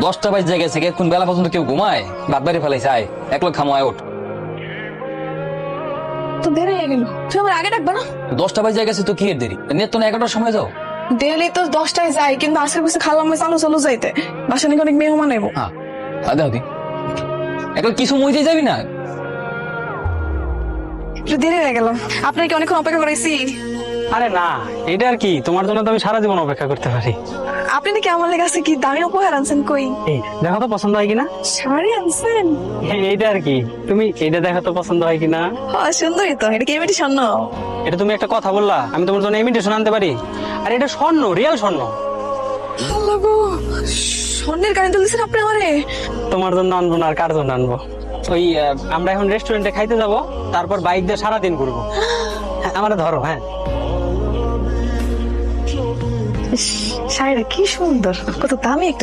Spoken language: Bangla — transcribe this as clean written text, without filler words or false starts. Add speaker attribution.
Speaker 1: 10টা বাজে গেছে, এখন বেলা পর্যন্ত কেউ ঘুমায়? বাদ বাড়ি ফেলাইছে, আয় এক লোক খামো, আয় ওঠ।
Speaker 2: তো দেরি হয়ে গেল, তুই আমার আগে ডাকবা না?
Speaker 1: 10টা বাজে গেছে তো কি এর দেরি? নেট তো না 11টার সময় যাও।
Speaker 2: ডেলি তো 10টায় যাই, কিন্তু আজকে বসে খালাম চালু চালু যাইতে, বাসা নাকি অনেক মেহমান আইবো।
Speaker 1: হ্যাঁ দাও দি, এখন কিছু মইতে যাবি না?
Speaker 2: একটু দেরি হয়ে গেল, আপনার কি অনেকক্ষণ অপেক্ষা করাইছি?
Speaker 3: আরে না, এটা আর কি, তোমার জন্য তো আমি সারা জীবন অপেক্ষা করতে পারি।
Speaker 2: আপনি নাকি আমার কাছে কি দামি উপহার আনছেন? কই
Speaker 3: এই দেখো তো পছন্দ হয় কিনা।
Speaker 2: শাড়ি আনছেন?
Speaker 3: এইটা আর কি, তুমি এইটা দেখো তো পছন্দ হয় কিনা।
Speaker 2: সুন্দরই তো, এটা কি এমনি স্বর্ণ?
Speaker 3: এটা তুমি একটা কথা বললা, আমি তোমার জন্য ইমিটেশন আনতে পারি? আর এটা স্বর্ণ, রিয়েল স্বর্ণ।
Speaker 2: আল্লাহ গো, স্বর্ণের গাড়ি তুলছেন আপনি আমারে?
Speaker 3: তোমার জন্য আনবো না আর কার জন্য আনবো? ওই আমরা এখন রেস্টুরেন্টে খাইতে যাব, তারপর বাইক দিয়ে সারাদিন ঘুরবো। হ্যাঁ, আমারে ধরো। হ্যাঁ,
Speaker 2: শাড়িটা কি সুন্দর, কত দামি একটা